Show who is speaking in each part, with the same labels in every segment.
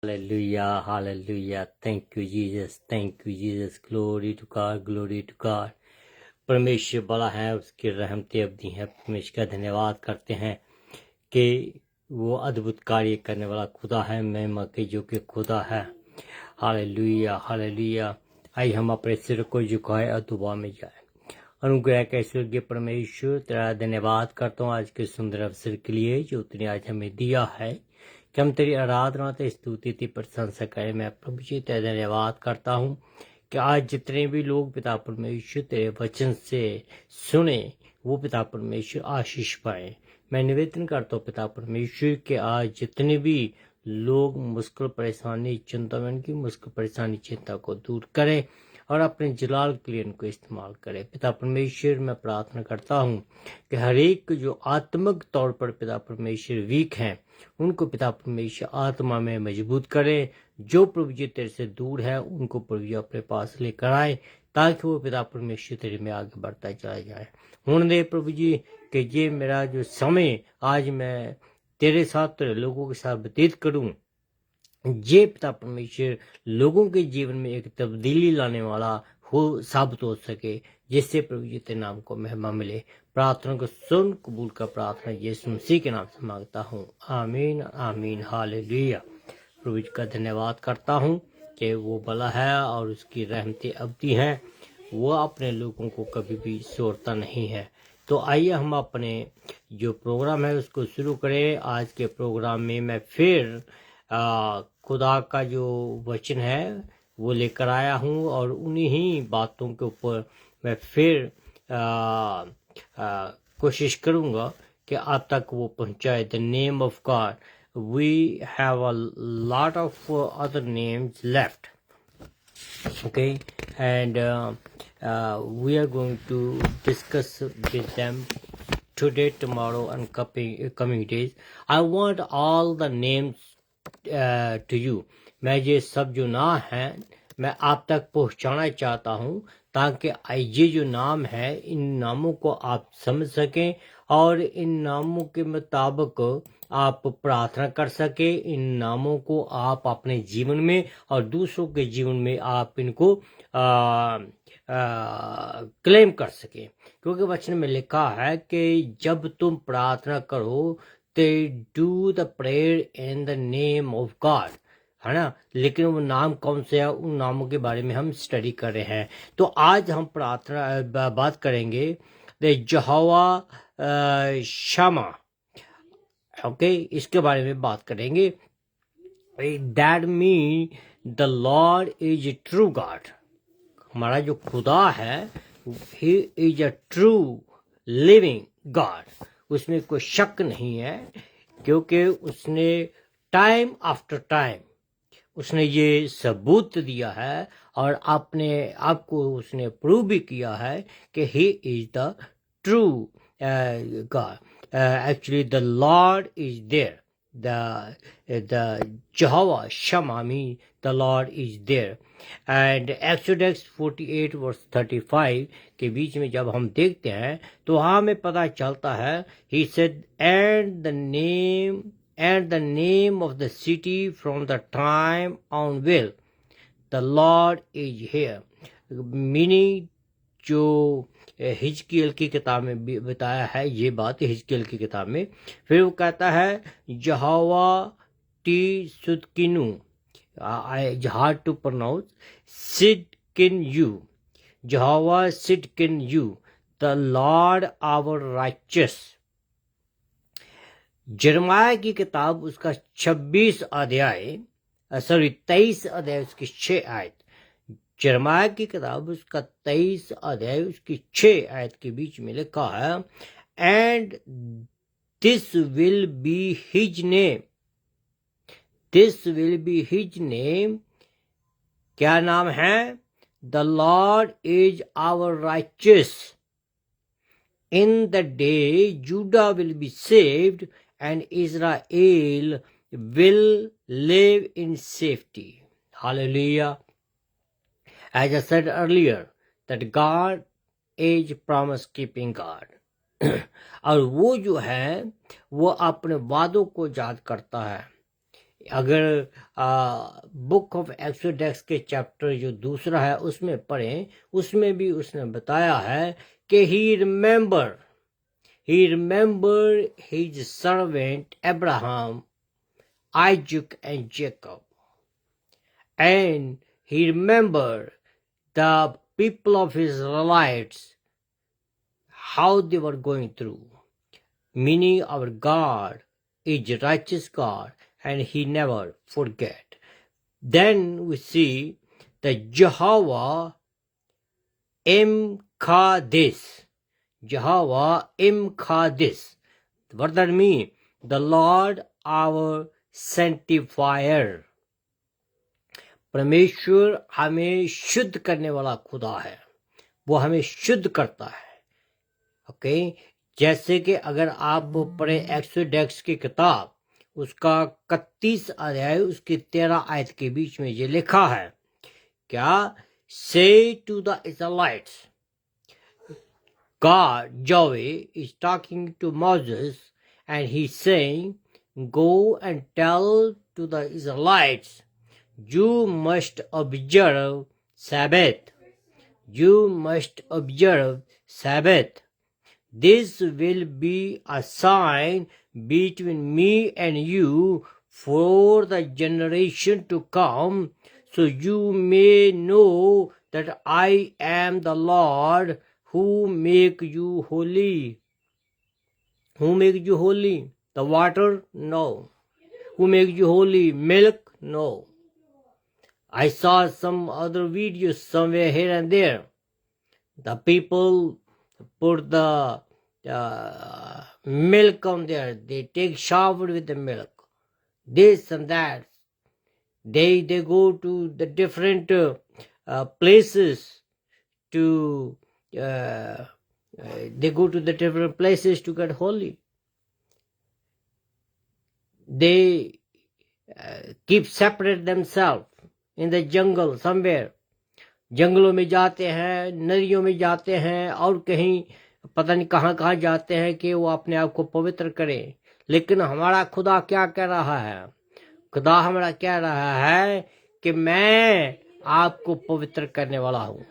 Speaker 1: Hallelujah, hallelujah. Thank you, Jesus. Thank you, Jesus. Glory to God, glory to God. परमेश्वर बड़ा है, उसकी रहमतें अवधि हैं। परमेश्वर का धन्यवाद करते हैं कि वो अद्भुत कार्य करने वाला खुदा है, महिमा के जो कि खुदा है। Hallelujah, hallelujah. आइए हम अपने सिर को झुकाए और दुआ में जाए। अनुग्रह के स्वर्गीय परमेश्वर, तेरा धन्यवाद करता हूँ आज के सुंदर अवसर के लिए जो तूने आज हमें दिया है कि हम तेरी आराधना, तेरी स्तुति, तेरी प्रशंसा करें। मैं प्रभु जी तेरा धन्यवाद करता हूँ कि आज जितने भी लोग पिता परमेश्वर तेरे वचन से सुने, वो पिता परमेश्वर आशीष पाए। मैं निवेदन करता हूँ पिता परमेश्वर कि आज जितने भी लोग मुश्किल परेशानी चिंता में उनकी मुश्किल परेशानी चिंता को दूर करें और अपने जलाल के लिए उनको इस्तेमाल करें। पिता परमेश्वर, मैं प्रार्थना करता हूँ कि हर एक जो आत्मिक तौर पर पिता परमेश्वर वीक हैं, उनको पिता परमेश्वर आत्मा में मजबूत करें। जो प्रभु जी तेरे से दूर है, उनको प्रभु जी अपने पास लेकर आए, ताकि वो पिता परमेश्वर तेरे में आगे बढ़ता चला जाए। होने दे प्रभु जी कि ये मेरा जो समय आज मैं तेरे साथ, तेरे लोगों के साथ व्यतीत करूं, ये पिता परमेश्वर लोगों के जीवन में एक तब्दीली लाने वाला हो साबित हो सके, जिससे प्रभु जी तेरे नाम को महिमा मिले। प्रार्थना को सुन, कबूल का प्रार्थना यीशु मसीह के नाम से मांगता हूँ, आमीन आमीन, हालेलुया। प्रभु जी का धन्यवाद करता हूँ कि वो भला है और उसकी रहमतें अबदी हैं। वो अपने लोगों को कभी भी छोड़ता नहीं है। तो आइए हम अपने जो प्रोग्राम है उसको शुरू करें। आज के प्रोग्राम में मैं फिर खुदा का जो वचन है वो लेकर आया हूँ और उन्हीं बातों के ऊपर मैं फिर कोशिश करूँगा कि आप तक वो पहुँचाए। The name of God, we have a lot of other names left, okay, and we are going to discuss with them today, tomorrow, and coming days. I want all the names to you. मैं ये सब जो नाम हैं मैं आप तक पहुंचाना चाहता हूं, ताकि ये जो नाम है, इन नामों को आप समझ सकें और इन नामों के मुताबिक आप प्रार्थना कर सके। इन नामों को आप अपने जीवन में और दूसरों के जीवन में आप इनको क्लेम कर सके। क्योंकि वचन में लिखा है कि जब तुम प्रार्थना करो तो do the prayer in the name of God, है ना। लेकिन वो नाम कौन से है, उन नामों के बारे में हम स्टडी कर रहे हैं। तो आज हम प्रार्थना बात करेंगे यहोवा शमा, ओके, इसके बारे में बात करेंगे। That mean the Lord is true God. हमारा जो खुदा है, he is a true living God. उसमें कोई शक नहीं है, क्योंकि उसने टाइम आफ्टर टाइम उसने ये सबूत दिया है और अपने आप को उसने प्रूव भी किया है कि he is the true God. Actually, the Lord is there. The Jehovah Shammah means the Lord is there. And Exodus 48 verse 35 के बीच में जब हम देखते हैं तो हमें पता चलता है, he said, and the name of the city from the time on will, the Lord is here. Meaning जो हिजकियल की किताब में भी बताया है ये बात, हिजकियल की किताब में। फिर वो कहता है Jehovah Tsidkenu, hard to pronounce, Tsidkenu, Jehovah Tsidkenu, the Lord our righteous. यिर्मयाह की किताब उसका 23 अध्याय, 23 अध्याय उसकी 6 आयत। यिर्मयाह की किताब उसका 23 अध्याय उसकी 6 आयत के बीच में लिखा है, and this will be his name, this will be his name. क्या नाम है? The Lord is our righteous. In the day Judah will be saved and Israel will live in safety. Hallelujah. As I said earlier, that God is promise keeping God. और वो जो है वो अपने वादों को याद करता है। अगर बुक ऑफ एक्सोडस के चैप्टर जो दूसरा है उसमें पढ़ें, उसमें भी उसने बताया है कि he remember his servant Abraham, Isaac and Jacob, and he remembered the people of Israelites, how they were going through. Meaning our God is a righteous God and he never forget. Then we see the Jehovah Imkadis. Jehovah Imkadis. What does that mean? The Lord our sanctifier. परमेश्वर हमें शुद्ध करने वाला खुदा है, वो हमें शुद्ध करता है। ओके, जैसे कि अगर आप पढ़े एक्सोडस की किताब, उसका 31 अध्याय उसकी 13 आयत के बीच में ये लिखा है, क्या? Say to the Israelites, God, Yahweh, is talking to Moses and he's saying, go and tell to the Israelites, you must observe Sabbath. You must observe Sabbath. This will be a sign between me and you for the generation to come, so you may know that I am the Lord who make you holy. Who make you holy? The water? No. Who make you holy? Milk? No. I saw some other videos somewhere here and there. The people put the milk on there. They take shower with the milk. This and that. They go to the different places to they go to the different places to get holy. They keep separate themselves in the jungle somewhere. जंगलों में जाते हैं, नदियों में जाते हैं और कहीं पता नहीं कहाँ कहाँ जाते हैं कि वो अपने आप को पवित्र करें। लेकिन हमारा खुदा क्या कह रहा है? खुदा हमारा कह रहा है कि मैं आपको पवित्र करने वाला हूँ।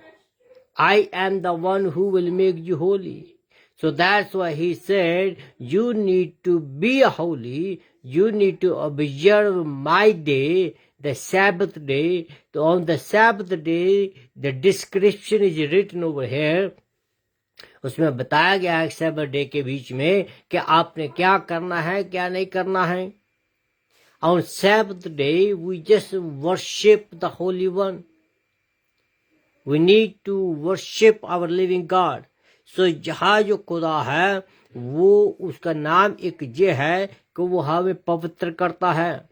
Speaker 1: I am the one who will make you holy. So that's why he said, you need to be holy. You need to observe my day, the Sabbath day. So on the Sabbath day, the description is written over here. उसमें बताया गया है सैबत day के बीच में कि आपने क्या करना है, क्या नहीं करना है। On Sabbath day, we just worship the Holy One. We need to worship our living God. So जहाँ जो खुदा है वो उसका नाम एक ये है कि वो हमें पवित्र करता है।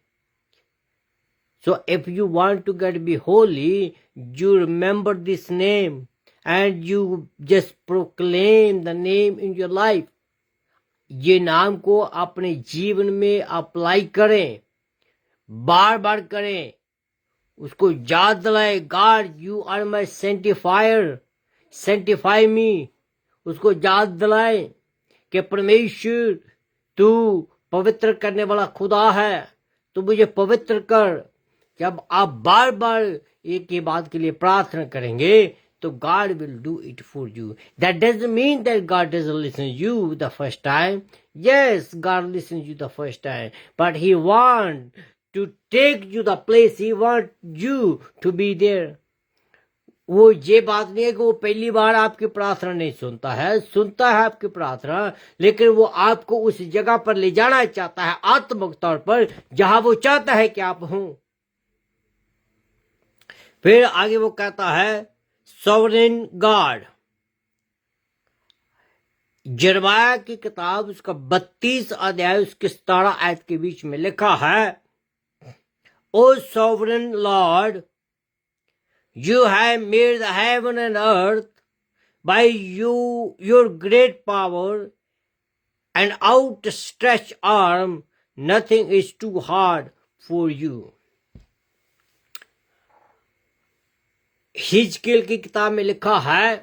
Speaker 1: So if you want to get be holy, you remember this name and you just proclaim the name in your life. ये नाम को अपने जीवन में अप्लाई करें, बार बार करें, उसको याद दिलाए। God you are my sanctifier, sanctify me. उसको याद दिलाए कि परमेश्वर तू पवित्र करने वाला खुदा है, तो मुझे पवित्र कर। जब आप बार बार एक ही बात के लिए प्रार्थना करेंगे तो God will do it for you. That doesn't mean that God doesn't listen to you the first time. Yes, God listens to you the first time, but He wants to take you the place. He wants you to be there. वो ये बात नहीं है कि वो पहली बार आपकी प्रार्थना नहीं सुनता है, सुनता है आपकी प्रार्थना, लेकिन वो आपको उस जगह पर ले जाना चाहता है आत्मिक तौर पर जहां वो चाहता है कि आप हों। फिर आगे वो कहता है सॉवरेन गॉड। यिर्मयाह की किताब उसका 32 अध्याय उसके 17 आयत के बीच में लिखा है, O sovereign Lord, you have made the heaven and earth by your great power and outstretched arm. Nothing is too hard for you. हिजकियेल की किताब में लिखा है,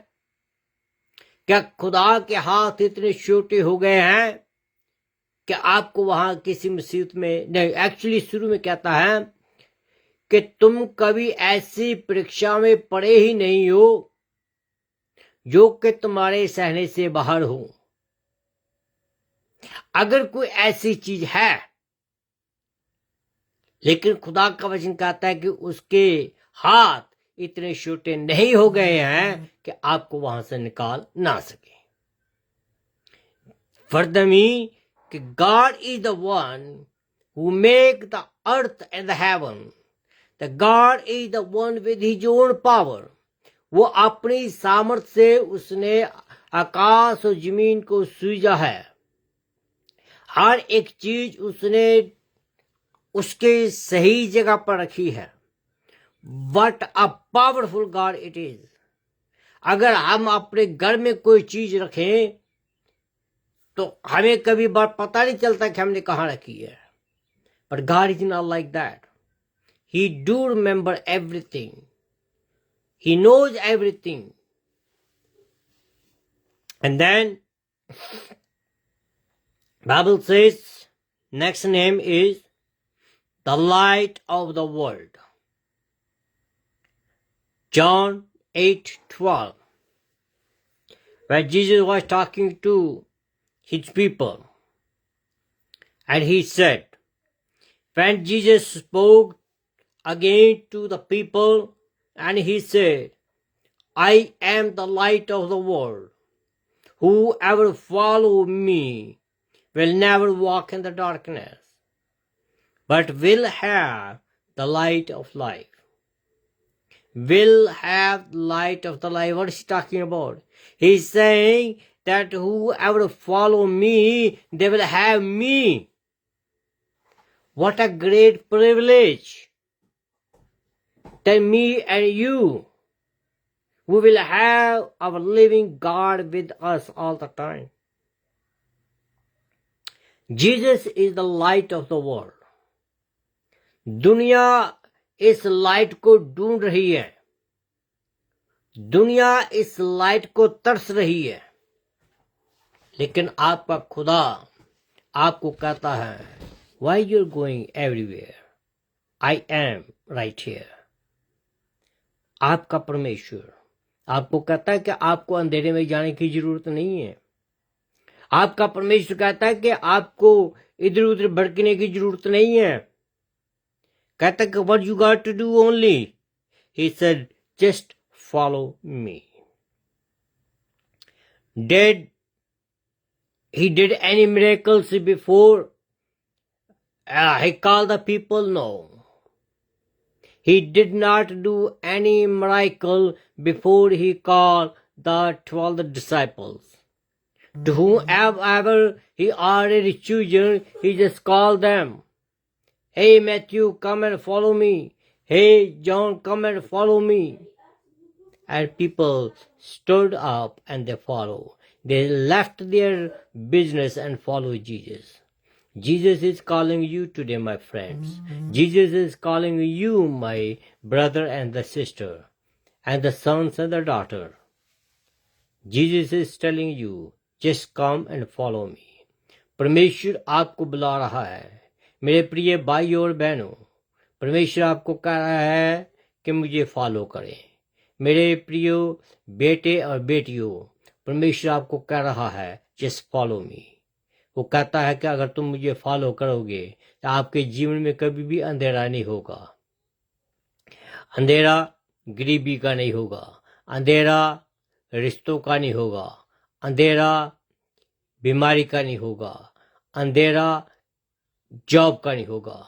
Speaker 1: क्या खुदा के हाथ इतने छोटे हो गए हैं कि आपको वहां किसी मुसीबत में नहीं, एक्चुअली शुरू में कहता है कि तुम कभी ऐसी परीक्षा में पड़े ही नहीं हो जो कि तुम्हारे सहने से बाहर हो। अगर कोई ऐसी चीज है, लेकिन खुदा का वचन कहता है कि उसके हाथ इतने छोटे नहीं हो गए हैं कि आपको वहां से निकाल ना सके। फर्दमी कि God is the one who make the earth and the haven, the God is the one with his own power. वो अपनी सामर्थ से उसने आकाश और जमीन को सूझा है। हर एक चीज उसने उसके सही जगह पर रखी है। What a powerful God it is. अगर हम अपने घर में कोई चीज रखें तो हमें कभी बार पता नहीं चलता कि हमने कहाँ रखी है। But God is not like that. He do remember everything, he knows everything. And then Bible says next name is the light of the world. John 8:12, where Jesus was talking to his people, and he said, when Jesus spoke again to the people, and he said, I am the light of the world. Whoever follows me will never walk in the darkness, but will have the light of life. Will have light of the life. What is he talking about? He's saying that whoever follow me, they will have me. What a great privilege that me and you, we will have our living God with us all the time. Jesus is the light of the world. दुनिया इस light को ढूंढ रही है, दुनिया इस light को तरस रही है, लेकिन आपका खुदा आपको कहता है, why you're going everywhere? I am right here. आपका परमेश्वर आपको कहता है कि आपको अंधेरे में जाने की जरूरत नहीं है। आपका परमेश्वर कहता है कि आपको इधर उधर भटकने की जरूरत नहीं है। कहता है कि what you got to do only, he said, just follow me. Did he did any miracles before he called the people? No. He did not do any miracle before he called the 12 disciples. To whomever he already chosen, he just called them. Hey Matthew, come and follow me. Hey John, come and follow me. And people stood up and they followed. They left their business and followed Jesus. Jesus is calling you today, my friends. Jesus is calling you, my brother and the sister, and the sons and the daughter. Jesus is telling you, just come and follow me. परमेश्वर आपको बुला रहा है, मेरे प्रिय भाई और बहनों। परमेश्वर आपको कह रहा है कि मुझे फॉलो करें। मेरे प्रियो बेटे और बेटियों, परमेश्वर आपको कह रहा है, जस्ट फॉलो मी। वो कहता है कि अगर तुम मुझे फॉलो करोगे तो आपके जीवन में कभी भी अंधेरा नहीं होगा। अंधेरा गरीबी का नहीं होगा, अंधेरा रिश्तों का नहीं होगा, अंधेरा बीमारी का नहीं होगा, अंधेरा जॉब का नहीं होगा।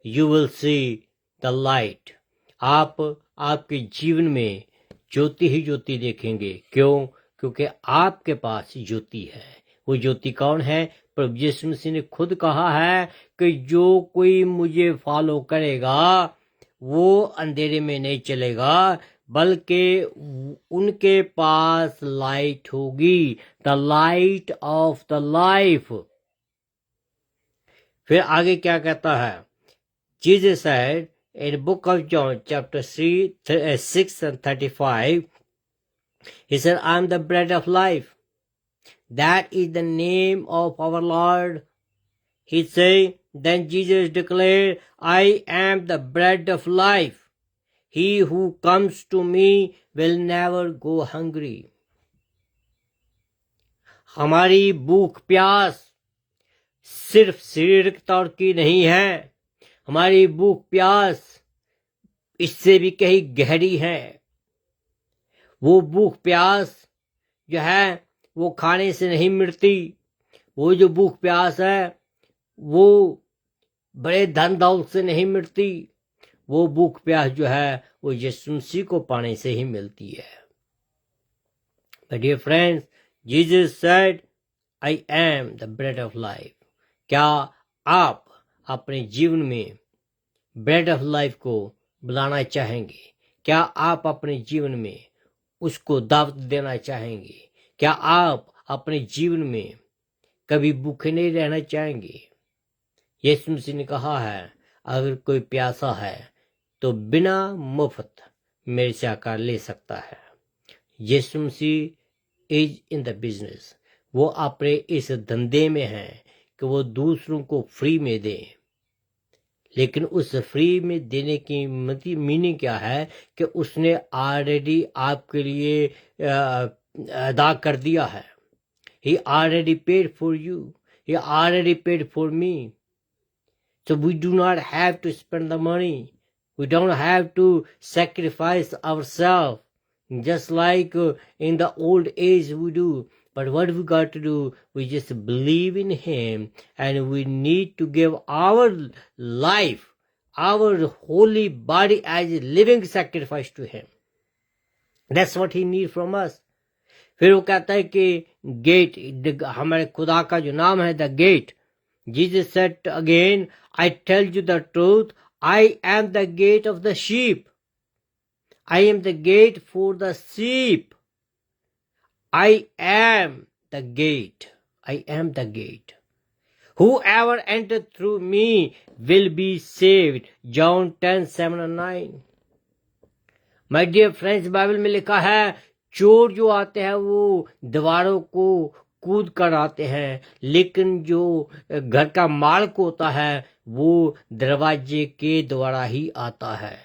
Speaker 1: You will see the light. आप आपके जीवन में ज्योति ही ज्योति देखेंगे। क्यों? क्योंकि आपके पास ज्योति है। वो ज्योति कौन है? प्रभु यीशु मसीह ने खुद कहा है कि जो कोई मुझे फॉलो करेगा वो अंधेरे में नहीं चलेगा, बल्कि उनके पास लाइट होगी, the light of the life. फिर आगे क्या कहता है? Jesus said in book of John chapter 6 and 35, he said, I am the bread of life. That is the name of our Lord He said, then Jesus declared, I am the bread of life. He who comes to me will never go hungry. हमारी भूख प्यास सिर्फ शारीरिक तौर की नहीं है, हमारी भूख प्यास इससे भी कहीं गहरी है। वो भूख प्यास जो है वो खाने से नहीं मिटती। वो जो भूख प्यास है वो बड़े धन दौलत से नहीं मिटती। वो भूख प्यास जो है वो यीशु मसीह को पाने से ही मिलती है। But dear friends, Jesus said, I am the bread of life. क्या आप अपने जीवन में ब्रेड ऑफ लाइफ को बुलाना चाहेंगे? क्या आप अपने जीवन में उसको दावत देना चाहेंगे? क्या आप अपने जीवन में कभी भूखे नहीं रहना चाहेंगे? यीशु मसीह ने कहा है, अगर कोई प्यासा है तो बिना मुफ्त मेरे से आकर ले सकता है। यीशु मसीह इज इन द बिजनेस। वो अपने इस धंधे में है कि वो दूसरों को फ्री में दे। लेकिन उस फ्री में देने की मीनिंग क्या है कि उसने ऑलरेडी आपके लिए अदा कर दिया है। He already paid for you. He already paid for me. So we do not have to spend the money. We don't have to sacrifice ourselves just like in the old age we do. But what we got to do, we just believe in Him, and we need to give our life, our holy body as a living sacrifice to Him. That's what He needs from us. फिर वो कहता है कि gate, हमारे खुदा का जो नाम है the gate. Jesus said again, I tell you the truth, I am the gate of the sheep. I am the gate for the sheep. I am the gate. I am the gate. Whoever enters through me will be saved. John 10:7-9. My dear friends, Bible में लिखा है, चोर जो आते हैं वो दीवारों को कूद कर आते हैं, लेकिन जो घर का मालिक होता है वो दरवाजे के द्वारा ही आता है।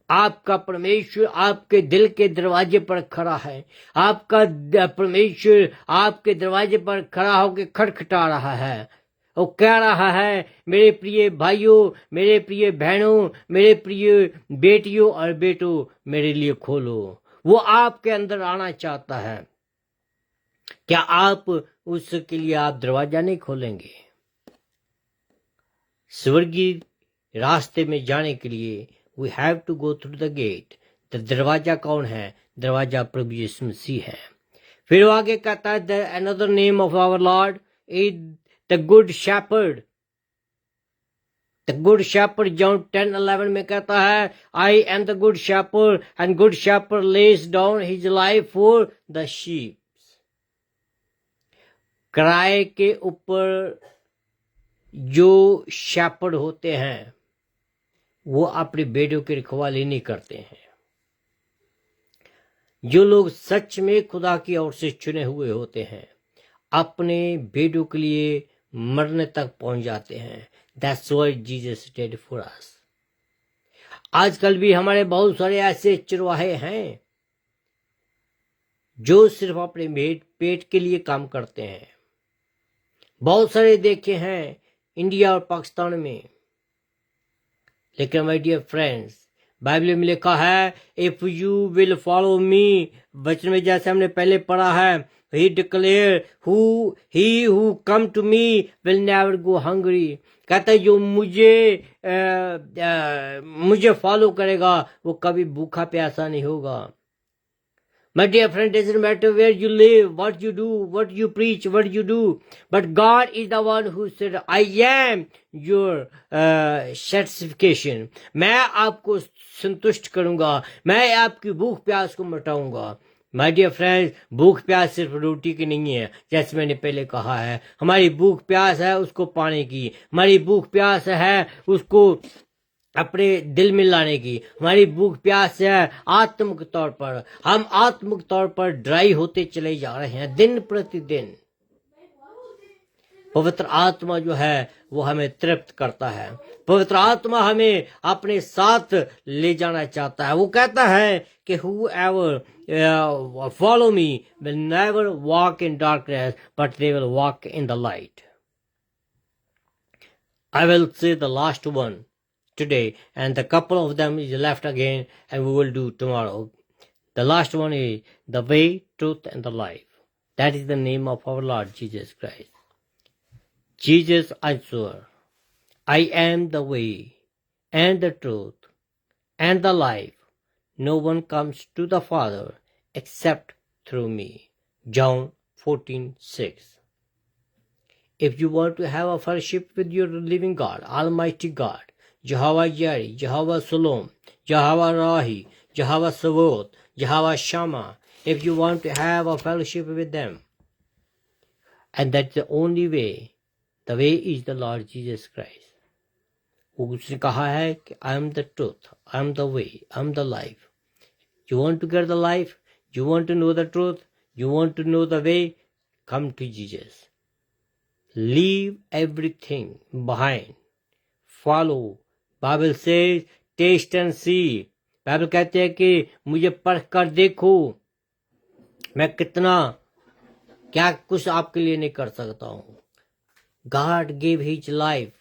Speaker 1: आपका परमेश्वर आपके दिल के दरवाजे पर खड़ा है। आपका परमेश्वर आपके दरवाजे पर खड़ा होकर खटखटा रहा है। वो कह रहा है, मेरे प्रिय भाइयों, मेरे प्रिय बहनों, मेरे प्रिय बेटियों और बेटों, मेरे लिए खोलो। वो आपके अंदर आना चाहता है। क्या आप उसके लिए आप दरवाजा नहीं खोलेंगे? स्वर्गीय रास्ते में जाने के लिए we have to go through the gate. तो दरवाजा कौन है? दरवाजा प्रभु यीशु मसीह है। फिर वो आगे कहता है, another name of our Lord is the good shepherd. The good shepherd, John 10:11 में कहता है, I am the good shepherd and good shepherd lays down his life for the sheep. किराए के ऊपर जो शेपर्ड होते हैं वो अपने बेटों की रखवाली नहीं करते हैं। जो लोग सच में खुदा की ओर से चुने हुए होते हैं अपने बेटों के लिए मरने तक पहुंच जाते हैं। That's what Jesus did for us. आजकल भी हमारे बहुत सारे ऐसे चरवाहे हैं जो सिर्फ अपने पेट के लिए काम करते हैं। बहुत सारे देखे हैं इंडिया और पाकिस्तान में। लेकिन माय डियर फ्रेंड्स, बाइबल में लिखा है, if you will follow me, वचन में जैसे हमने पहले पढ़ा है, he declare he who come to me will never go hungry. कहता है जो मुझे फॉलो करेगा वो कभी भूखा प्यासा नहीं होगा। My dear friend, it doesn't matter where you live, what you do, what you preach, what you do. But God is the one who said, I am your satisfaction. मैं आपको संतुष्ट करूंगा, मैं आपकी भूख प्यास को मिटाऊंगा। My dear friends, भूख प्यास सिर्फ रोटी की नहीं है, जैसे मैंने पहले कहा है। हमारी भूख प्यास है उसको पाने की, हमारी भूख प्यास है उसको अपने दिल में लाने की। हमारी भूख प्यास है आत्मिक तौर पर। हम आत्मिक तौर पर ड्राई होते चले जा रहे हैं दिन प्रतिदिन। पवित्र आत्मा जो है वो हमें तृप्त करता है। पवित्र आत्मा हमें अपने साथ ले जाना चाहता है। वो कहता है कि whoever follow me will never walk in darkness but they will walk in the light. I will say the last one today, and the couple of them is left again, and we will do tomorrow. The last one is the way, truth, and the life. That is the name of our Lord Jesus Christ. Jesus answered, I am the way, and the truth, and the life. No one comes to the Father except through me. John 14:6. If you want to have a fellowship with your living God, Almighty God, Jehovah Jireh, Jehovah Shalom, Jehovah Rahi, Jehovah Sabaoth, Jehovah Shammah, if you want to have a fellowship with them, and that's the only way, the way is the Lord Jesus Christ. उसने कहा है कि I am the truth, I am the way, I am the life. You want to get the life? You want to know the truth? You want to know the way? Come to Jesus. Leave everything behind. Follow. Bible says, taste and see. Bible कहते हैं कि मुझे परख कर देखो, मैं कितना क्या कुछ आपके लिए नहीं कर सकता हूँ. God gave His life.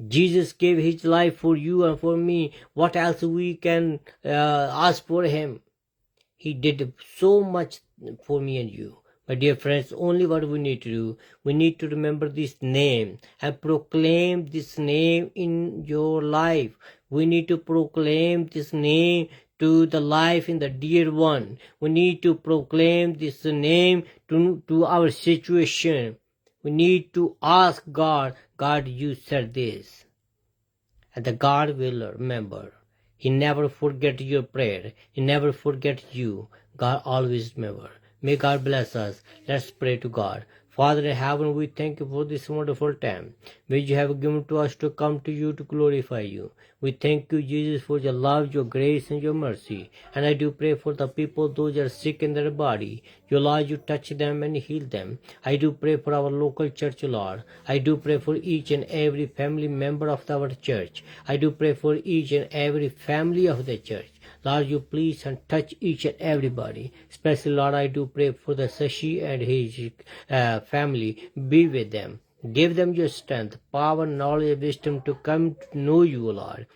Speaker 1: Jesus gave His life for you and for me. What else we can ask for Him? He did so much for me and you. My dear friends, only what we need to do, we need to remember this name and proclaim this name in your life. We need to proclaim this name to the life in the dear one. We need to proclaim this name to our situation. We need to ask God, God, you said this. And the God will remember. He never forget your prayer. He never forget you. God always remember. May God bless us. Let's pray to God. Father in heaven, we thank you for this wonderful time which you have given to us to come to you to glorify you. We thank you, Jesus, for your love, your grace, and your mercy. And I do pray for the people, those that are sick in their body. Your Lord, you touch them and heal them. I do pray for our local church, Lord. I do pray for each and every family member of our church. I do pray for each and every family of the church. Lord, you please and touch each and everybody. Especially, Lord, I do pray for the Sashi and his family. Be with them. Give them your strength, power, knowledge, wisdom to come to know you, Lord.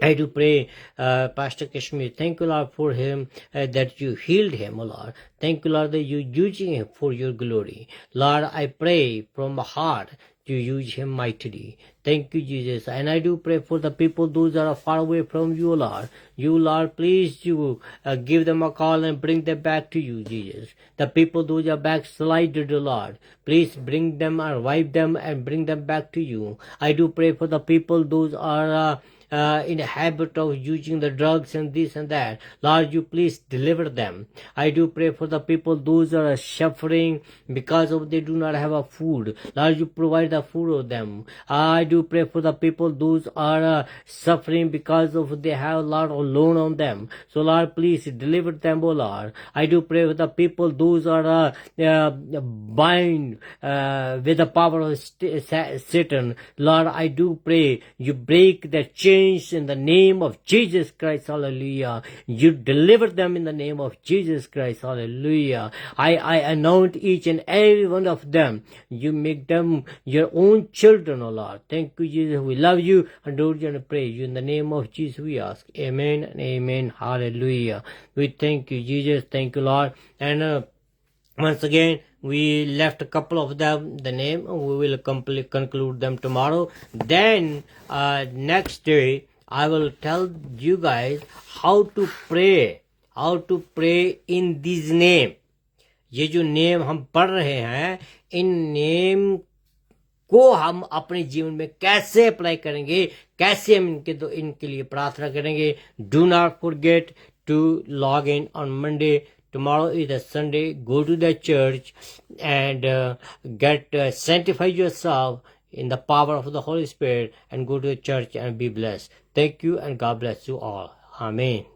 Speaker 1: I do pray, Pastor Kashmir, thank you, Lord, for him, that you healed him, oh Lord. Thank you, Lord, that you're using him for your glory. Lord, I pray from my heart to use him mightily. Thank you, Jesus. And I do pray for the people, those that are far away from you, Lord. You, Lord, please, you give them a call and bring them back to you, Jesus. The people, those are backslided, Lord, please bring them and revive them and bring them back to you. I do pray for the people, those are in a habit of using the drugs and this and that. Lord, you please deliver them. I do pray for the people, those that are suffering because of they do not have a food. Lord, you provide the food of them. I do pray for the people, those are suffering because of they have a lot of loan on them. So Lord, please deliver them, oh Lord. I do pray for the people, those are bind with the power of Satan. Lord, I do pray you break the chains in the name of Jesus Christ. Hallelujah. You deliver them in the name of Jesus Christ. Hallelujah. I anoint each and every one of them. You make them your own children, oh Lord. Thank you, Jesus. We love you, adore you, and praise you. In the name of Jesus we ask. Amen and amen. Hallelujah. We thank you, Jesus. Thank you, Lord. And once again, we left a couple of them, the name. We will conclude them tomorrow. Then, next day, I will tell you guys how to pray in this name. ये जो name हम पढ़ रहे हैं, in name को हम अपने जीवन में कैसे अप्लाई करेंगे, कैसे हम इनके लिए प्रार्थना करेंगे. Do not forget to log in on Monday. Tomorrow is a Sunday. Go to the church and sanctify yourself in the power of the Holy Spirit and go to the church and be blessed. Thank you and God bless you all. Amen.